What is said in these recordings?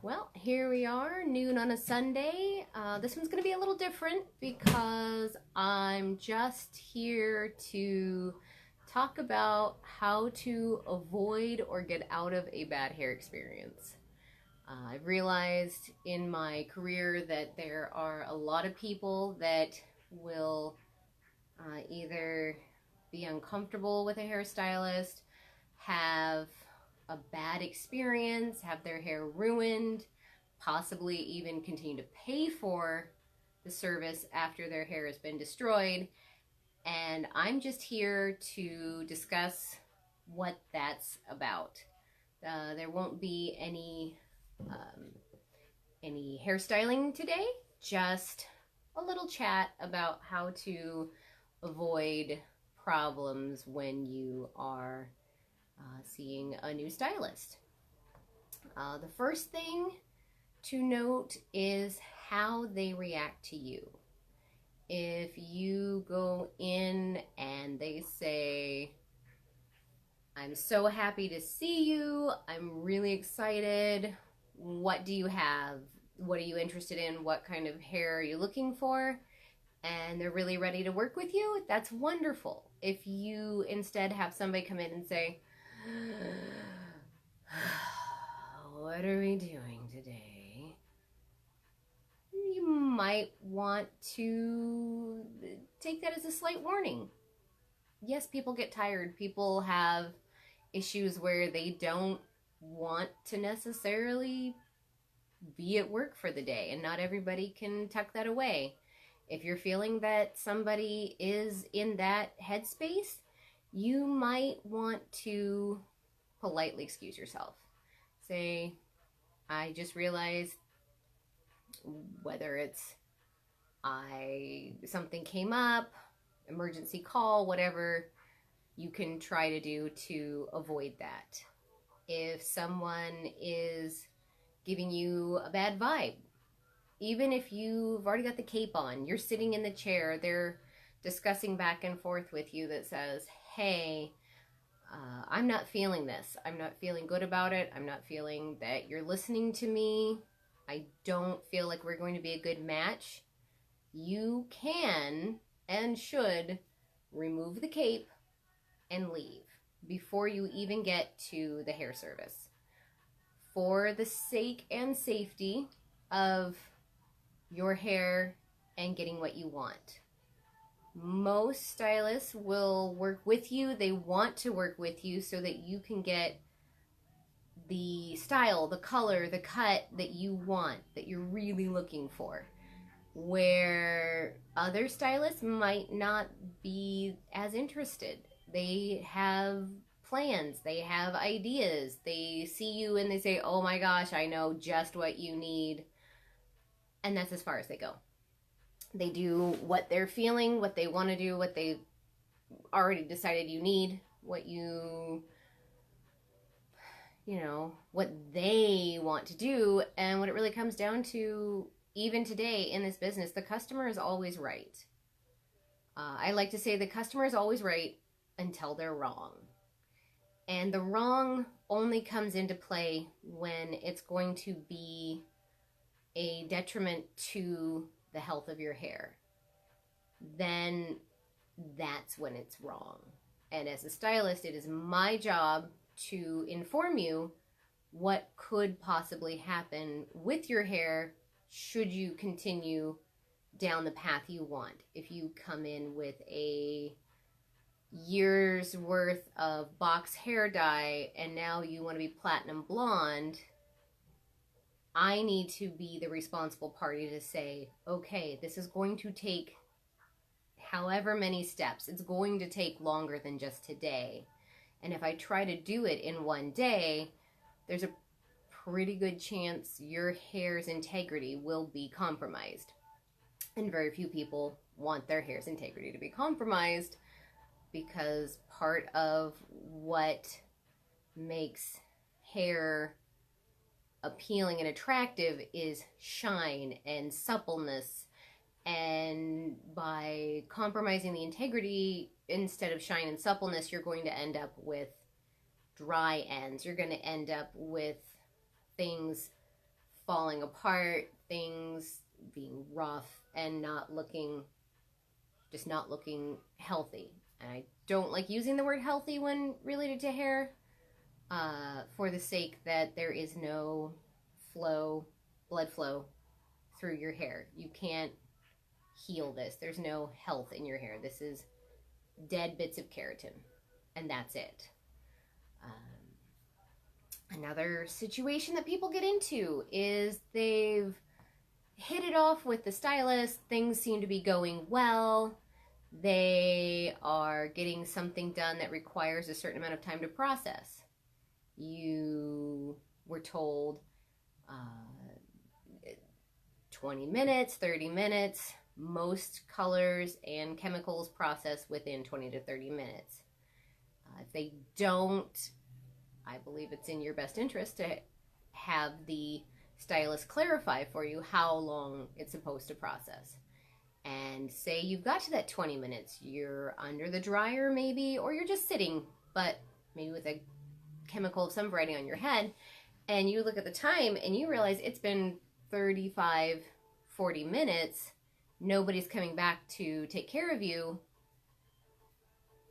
Well, here we are, noon on a Sunday. This one's going to be a little different because I'm just here to talk about how to avoid or get out of a bad hair experience. I've realized in my career that there are a lot of people that will either be uncomfortable with a hairstylist, have a bad experience, have their hair ruined, possibly even continue to pay for the service after their hair has been destroyed. And I'm just here to discuss what that's about. There won't be any hairstyling today, just a little chat about how to avoid problems when you are seeing a new stylist. The first thing to note is how they react to you. If you go in and they say, "I'm so happy to see you, I'm really excited, what do you have? What are you interested in? What kind of hair are you looking for?" and they're really ready to work with you, that's wonderful. If you instead have somebody come in and say, "What are we doing today?" you might want to take that as a slight warning. Yes, people get tired. People have issues where they don't want to necessarily be at work for the day, and not everybody can tuck that away. If you're feeling that somebody is in that headspace, you might want to politely excuse yourself. Say, "I just realized," whether it's something came up, emergency call, whatever you can try to do to avoid that. If someone is giving you a bad vibe, even if you've already got the cape on, you're sitting in the chair, they're discussing back and forth with you that says, "Hey, I'm not feeling this. I'm not feeling good about it. I'm not feeling that you're listening to me. I don't feel like we're going to be a good match." You can and should remove the cape and leave before you even get to the hair service, for the sake and safety of your hair and getting what you want. Most stylists will work with you. They want to work with you so that you can get the style, the color, the cut that you want, that you're really looking for. Where other stylists might not be as interested. They have plans, they have ideas. They see you and they say, "Oh my gosh, I know just what you need." And that's as far as they go. They do what they're feeling, what they want to do, what they already decided you need, what they want to do. And what it really comes down to, even today in this business, the customer is always right. I like to say the customer is always right until they're wrong. And the wrong only comes into play when it's going to be a detriment to the health of your hair. Then that's when it's wrong. And as a stylist, it is my job to inform you what could possibly happen with your hair should you continue down the path you want. If you come in with a year's worth of box hair dye and now you want to be platinum blonde, I need to be the responsible party to say, "Okay, this is going to take however many steps. It's going to take longer than just today. And if I try to do it in one day, there's a pretty good chance your hair's integrity will be compromised." And very few people want their hair's integrity to be compromised, because part of what makes hair appealing and attractive is shine and suppleness. And by compromising the integrity instead of shine and suppleness, you're going to end up with dry ends. You're going to end up with things falling apart, things being rough and just not looking healthy. And I don't like using the word healthy when related to hair, for the sake that there is no blood flow through your hair. You can't heal this. There's no health in your hair. This is dead bits of keratin, and that's it. Another situation that people get into is they've hit it off with the stylist. Things seem to be going well. They are getting something done that requires a certain amount of time to process. You were told 20 minutes, 30 minutes. Most colors and chemicals process within 20 to 30 minutes. If they don't, I believe it's in your best interest to have the stylist clarify for you how long it's supposed to process. And say you've got to that 20 minutes, you're under the dryer maybe, or you're just sitting, but maybe with a chemical of some variety on your head, and you look at the time and you realize it's been 35, 40 minutes, nobody's coming back to take care of you.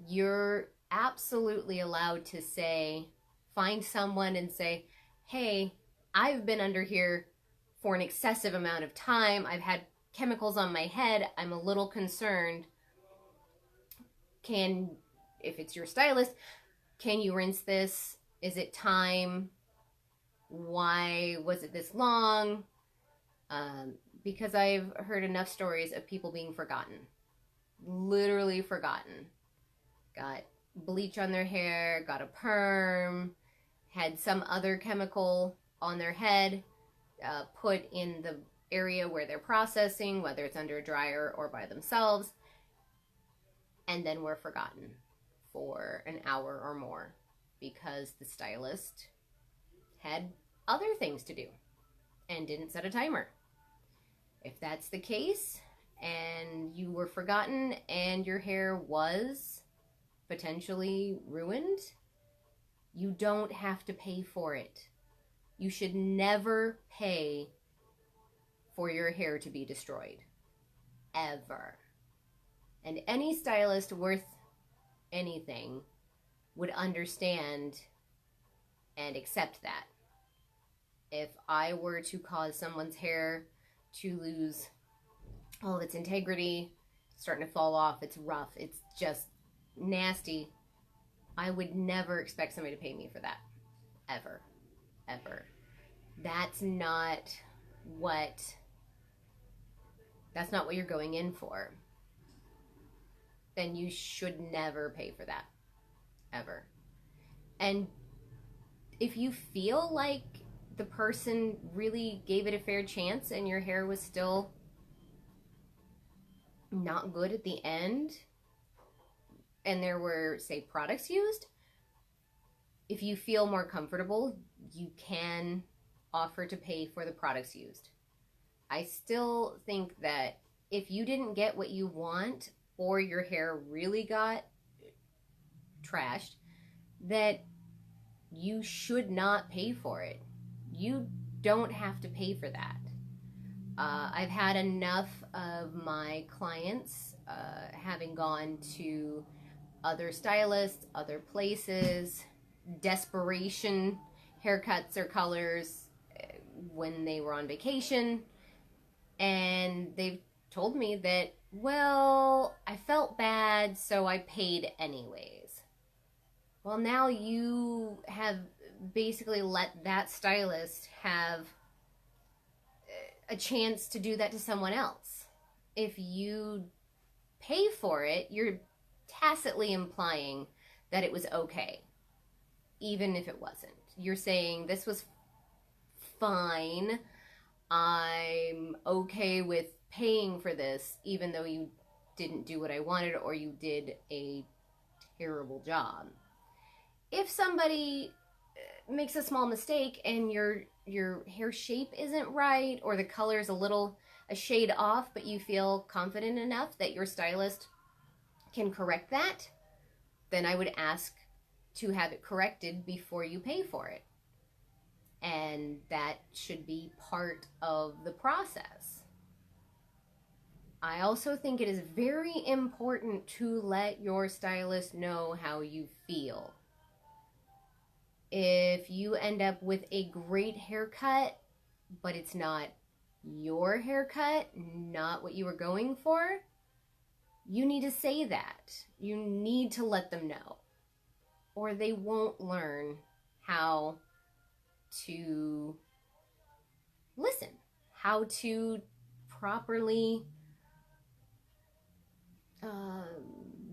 You're absolutely allowed to find someone and say, hey, I've been under here for an excessive amount of time. I've had chemicals on my head. I'm a little concerned. If it's your stylist, can you rinse this? Is it time? Why was it this long? Because I've heard enough stories of people being forgotten. Literally forgotten. Got bleach on their hair, got a perm, had some other chemical on their head, put in the area where they're processing, whether it's under a dryer or by themselves, and then were forgotten for an hour or more because the stylist had other things to do and didn't set a timer. If that's the case and you were forgotten and your hair was potentially ruined, you don't have to pay for it. You should never pay for your hair to be destroyed. Ever. And any stylist worth anything would understand and accept that. If I were to cause someone's hair to lose all of its integrity, starting to fall off, it's rough, it's just nasty, I would never expect somebody to pay me for that. Ever. Ever. That's not what you're going in for. Then you should never pay for that. Ever. And if you feel like the person really gave it a fair chance and your hair was still not good at the end, and there were, say, products used, if you feel more comfortable, you can offer to pay for the products used. I still think that if you didn't get what you want, or your hair really got trashed, that you should not pay for it. You don't have to pay for that. I've had enough of my clients having gone to other stylists, other places, desperation haircuts or colors when they were on vacation, and they've told me that, well, I felt bad, so I paid anyways. Well, now you have basically let that stylist have a chance to do that to someone else. If you pay for it, you're tacitly implying that it was okay, even if it wasn't. You're saying, this was fine, I'm okay with paying for this, even though you didn't do what I wanted or you did a terrible job. If somebody makes a small mistake and your hair shape isn't right, or the color's a shade off, but you feel confident enough that your stylist can correct that, then I would ask to have it corrected before you pay for it. And that should be part of the process. I also think it is very important to let your stylist know how you feel. If you end up with a great haircut, but it's not your haircut, not what you were going for, you need to say that. You need to let them know, or they won't learn how to listen, how to properly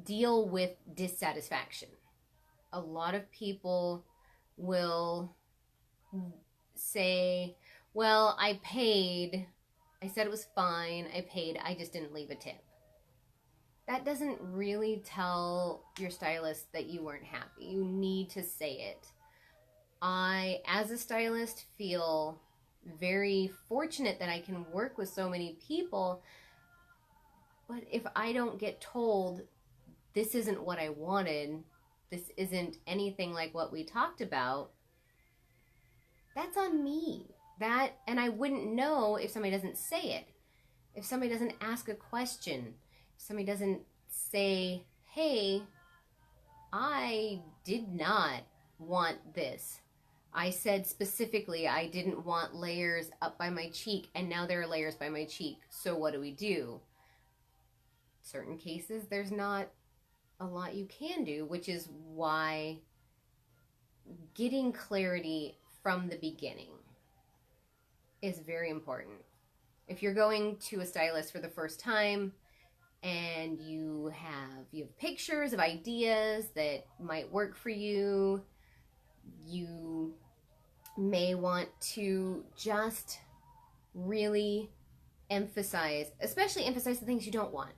deal with dissatisfaction. A lot of people will say, well, I paid, I said it was fine, I paid, I just didn't leave a tip. That doesn't really tell your stylist that you weren't happy. You need to say it. I, as a stylist, feel very fortunate that I can work with so many people, but if I don't get told this isn't what I wanted, this isn't anything like what we talked about, that's on me. And I wouldn't know if somebody doesn't say it. If somebody doesn't ask a question, if somebody doesn't say, hey, I did not want this. I said specifically I didn't want layers up by my cheek, and now there are layers by my cheek. So what do we do? Certain cases, there's not a lot you can do, which is why getting clarity from the beginning is very important. If you're going to a stylist for the first time and you have pictures of ideas that might work for you, you may want to just really especially emphasize the things you don't want.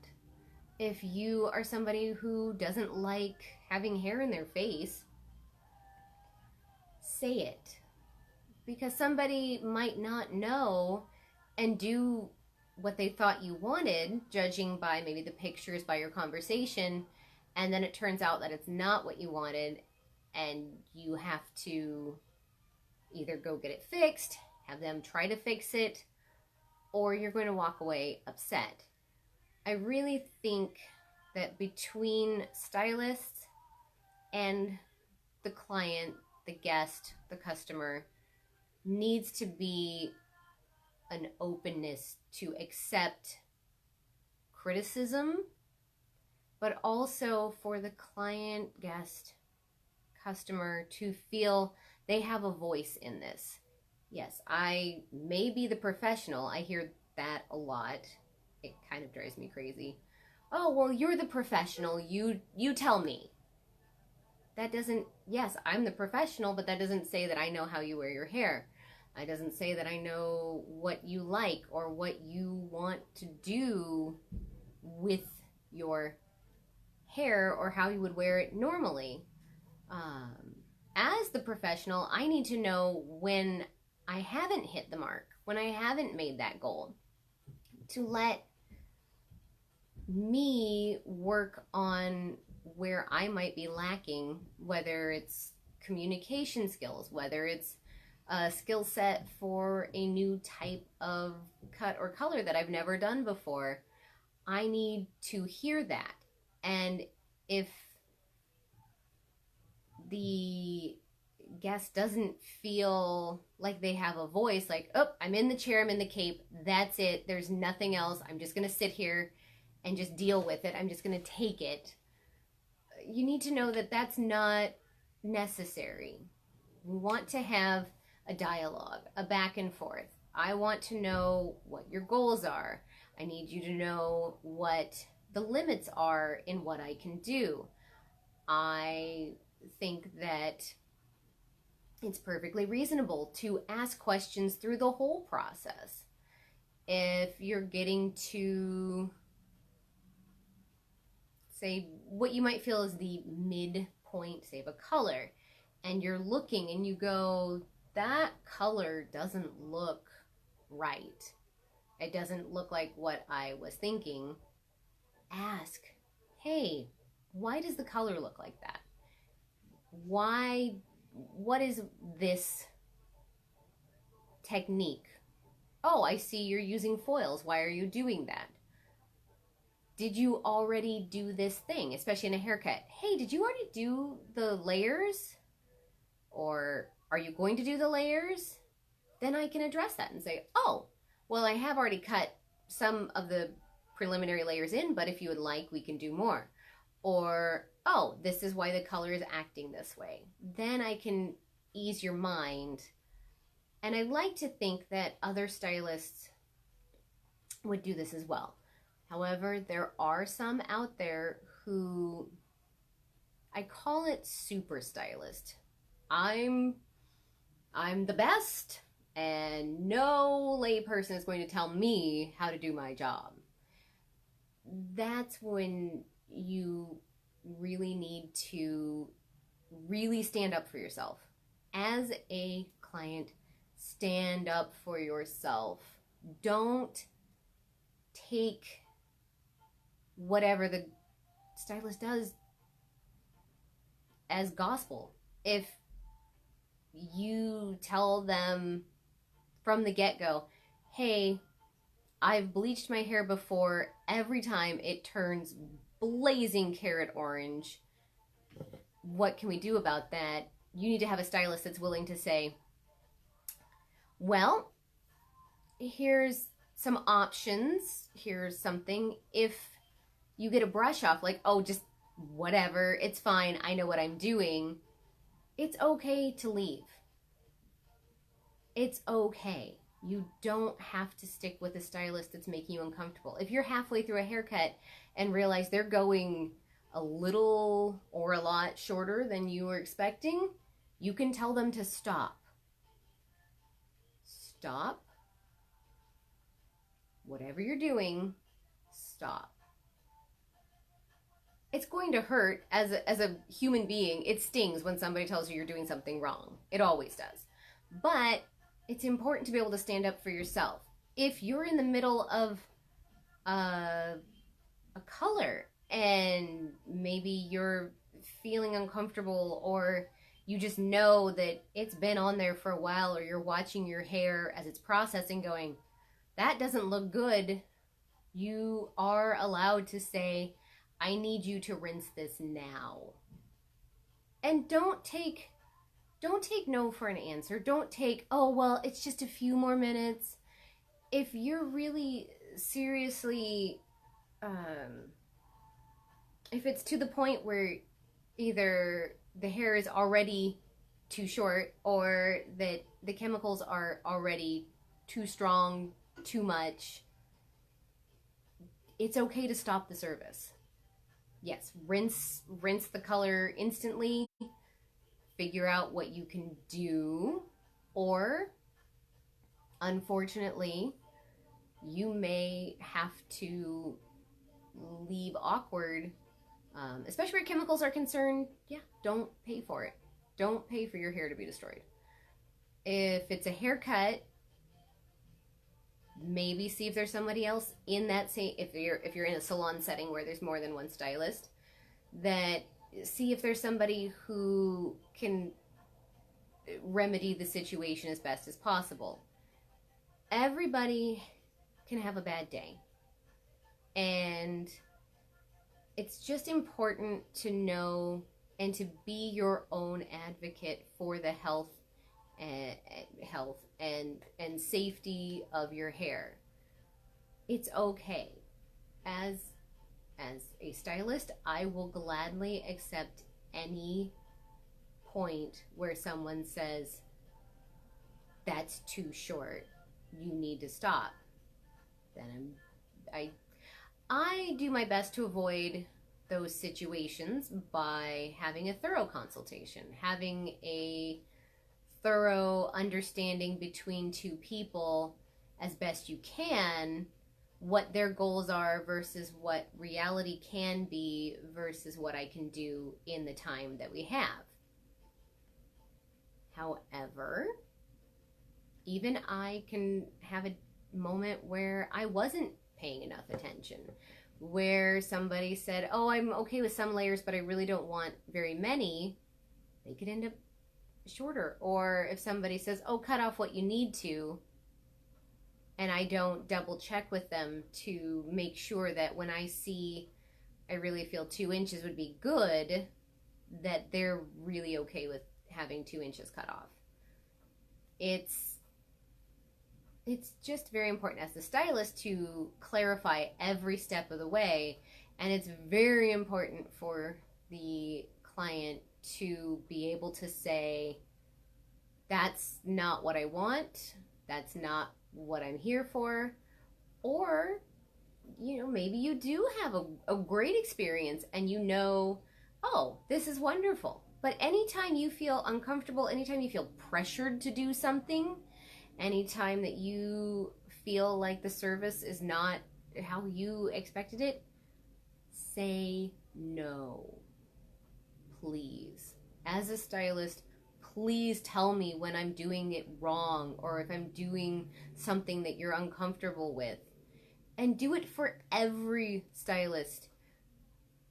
If you are somebody who doesn't like having hair in their face, say it. Because somebody might not know and do what they thought you wanted, judging by maybe the pictures, by your conversation, and then it turns out that it's not what you wanted, and you have to either go get it fixed, have them try to fix it, or you're going to walk away upset. I really think that between stylists and the client, the guest, the customer, needs to be an openness to accept criticism, but also for the client, guest, customer to feel they have a voice in this. Yes, I may be the professional. I hear that a lot. It kind of drives me crazy. Oh, well, you're the professional. You tell me. That doesn't, yes, I'm the professional, but that doesn't say that I know how you wear your hair. It doesn't say that I know what you like or what you want to do with your hair or how you would wear it normally. As the professional, I need to know when I haven't hit the mark, when I haven't made that goal, to let me work on where I might be lacking, whether it's communication skills, whether it's a skill set for a new type of cut or color that I've never done before. I need to hear that. And if the guest doesn't feel like they have a voice, like, oh, I'm in the chair, I'm in the cape, that's it, there's nothing else, I'm just going to sit here and just deal with it, I'm just going to take it, you need to know that that's not necessary. We want to have a dialogue, a back and forth. I want to know what your goals are. I need you to know what the limits are in what I can do. I think that it's perfectly reasonable to ask questions through the whole process. If you're getting to, say, what you might feel is the midpoint, say, of a color, and you're looking and you go, that color doesn't look right. It doesn't look like what I was thinking. Ask, hey, why does the color look like that? What is this technique. Oh, I see you're using foils. Why are you doing that? Did you already do this thing, especially in a haircut? Hey, did you already do the layers? Or are you going to do the layers? Then I can address that and say, oh, well, I have already cut some of the preliminary layers in, but if you would like, we can do more. Or, oh, this is why the color is acting this way. Then I can ease your mind. And I like to think that other stylists would do this as well. However, there are some out there who, I call it super stylist. I'm the best, and no layperson is going to tell me how to do my job. That's when you really need to really stand up for yourself. As a client, stand up for yourself. Don't take whatever the stylist does as gospel. If you tell them from the get-go, hey, I've bleached my hair before, every time it turns blazing carrot orange, what can we do about that? You need to have a stylist that's willing to say, well, here's some options, here's something. If you get a brush off, like, oh, just whatever, it's fine, I know what I'm doing, it's okay to leave. It's okay. You don't have to stick with a stylist that's making you uncomfortable. If you're halfway through a haircut and realize they're going a little or a lot shorter than you were expecting, you can tell them to stop. Stop. Whatever you're doing, stop. It's going to hurt as a human being. It stings when somebody tells you you're doing something wrong. It always does. But it's important to be able to stand up for yourself. If you're in the middle of a color and maybe you're feeling uncomfortable, or you just know that it's been on there for a while, or you're watching your hair as it's processing going, that doesn't look good, you are allowed to say, I need you to rinse this now. And don't take no for an answer. Don't take, oh, well, it's just a few more minutes. If you're really seriously, if it's to the point where either the hair is already too short or that the chemicals are already too strong, too much, it's okay to stop the service. Yes, rinse the color instantly, figure out what you can do, or unfortunately, you may have to leave awkward, especially where chemicals are concerned. Yeah, don't pay for it. Don't pay for your hair to be destroyed. If it's a haircut, maybe see if there's somebody else in that same, if you're in a salon setting where there's more than one stylist, that see if there's somebody who can remedy the situation as best as possible. Everybody can have a bad day, and it's just important to know and to be your own advocate for the health and safety of your hair. It's okay. As a stylist, I will gladly accept any point where someone says, that's too short, you need to stop. Then I do my best to avoid those situations by having a thorough consultation, having a thorough understanding between two people as best you can, what their goals are versus what reality can be versus what I can do in the time that we have. However, even I can have a moment where I wasn't paying enough attention, where somebody said, oh, I'm okay with some layers, but I really don't want very many. They could end up shorter. Or if somebody says, oh, cut off what you need to, and I don't double check with them to make sure that when I see I really feel 2 inches would be good, that they're really okay with having 2 inches cut off. It's just very important as the stylist to clarify every step of the way, and it's very important for the client to be able to say, that's not what I want, that's not what I'm here for. Or, maybe you do have a great experience and oh, this is wonderful. But anytime you feel uncomfortable, anytime you feel pressured to do something, anytime that you feel like the service is not how you expected it, say no. Please. As a stylist, please tell me when I'm doing it wrong, or if I'm doing something that you're uncomfortable with. And do it for every stylist.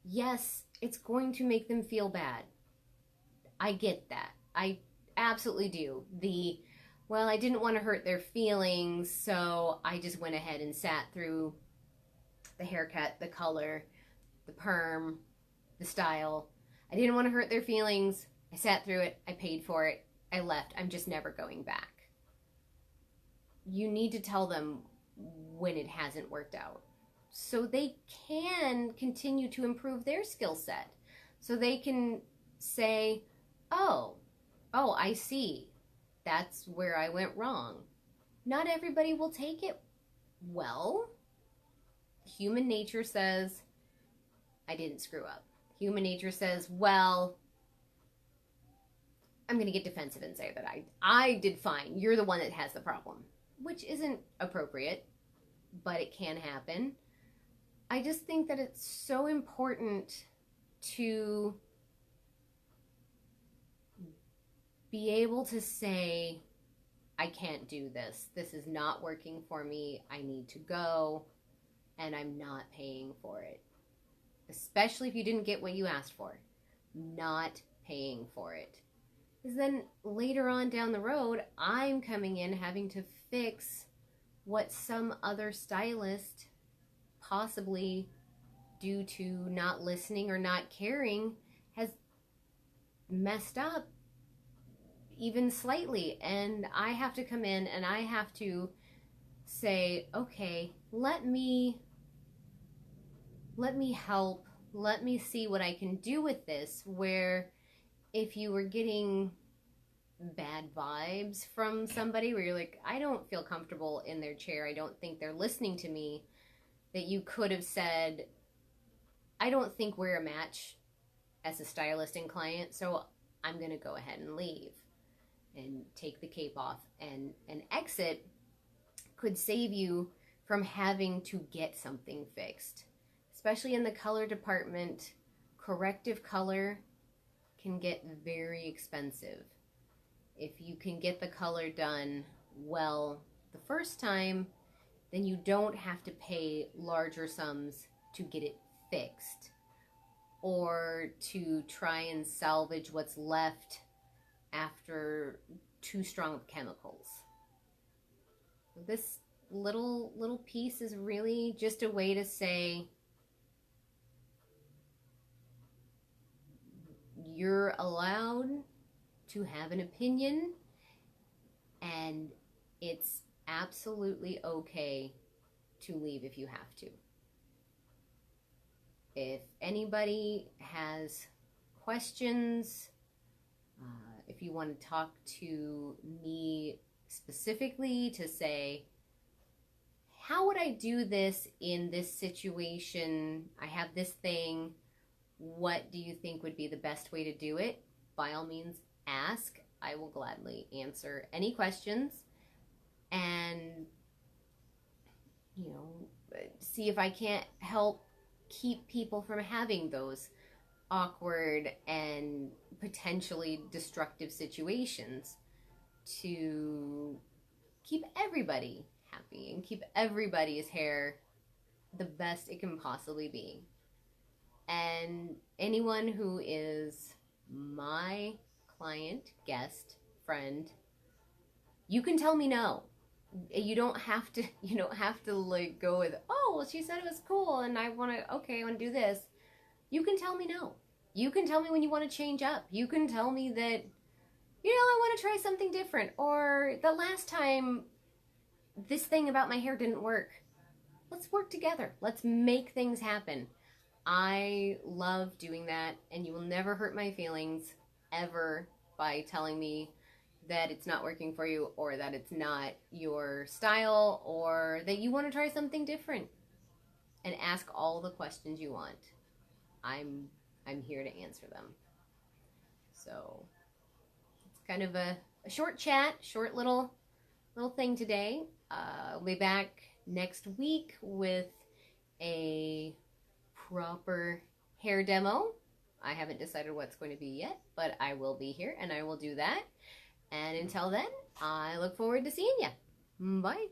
Yes, it's going to make them feel bad. I get that. I absolutely do. Well, I didn't want to hurt their feelings, so I just went ahead and sat through the haircut, the color, the perm, the style. I didn't want to hurt their feelings. I sat through it. I paid for it. I left. I'm just never going back. You need to tell them when it hasn't worked out, so they can continue to improve their skill set. So they can say, oh, I see. That's where I went wrong. Not everybody will take it well. Human nature says, I didn't screw up. Human nature says, well, I'm going to get defensive and say that I did fine. You're the one that has the problem, which isn't appropriate, but it can happen. I just think that it's so important to be able to say, I can't do this. This is not working for me. I need to go, and I'm not paying for it. Especially if you didn't get what you asked for. Not paying for it. Because then later on down the road, I'm coming in having to fix what some other stylist, possibly due to not listening or not caring, has messed up even slightly. And I have to come in and I have to say, okay, let me help. Let me see what I can do with this. Where if you were getting bad vibes from somebody where you're like, I don't feel comfortable in their chair, I don't think they're listening to me, that you could have said, I don't think we're a match as a stylist and client, so I'm going to go ahead and leave and take the cape off and exit. Could save you from having to get something fixed. Especially in the color department, corrective color can get very expensive. If you can get the color done well the first time, then you don't have to pay larger sums to get it fixed or to try and salvage what's left after too strong of chemicals. This little piece is really just a way to say, you're allowed to have an opinion, and it's absolutely okay to leave if you have to. If anybody has questions, if you want to talk to me specifically to say, how would I do this in this situation? I have this thing. What do you think would be the best way to do it? By all means, ask. I will gladly answer any questions and, see if I can't help keep people from having those awkward and potentially destructive situations, to keep everybody happy and keep everybody's hair the best it can possibly be. And anyone who is my client, guest, friend, you can tell me no. You don't have to like go with, oh, well, she said it was cool and I want to do this. You can tell me no. You can tell me when you want to change up. You can tell me that, I want to try something different, or the last time this thing about my hair didn't work. Let's work together. Let's make things happen. I love doing that, and you will never hurt my feelings ever by telling me that it's not working for you, or that it's not your style, or that you want to try something different. And ask all the questions you want. I'm here to answer them. So it's kind of a short chat, short little thing today. I'll be back next week with a proper hair demo. I haven't decided what it's going to be yet, but I will be here and I will do that. And until then, I look forward to seeing you. Bye.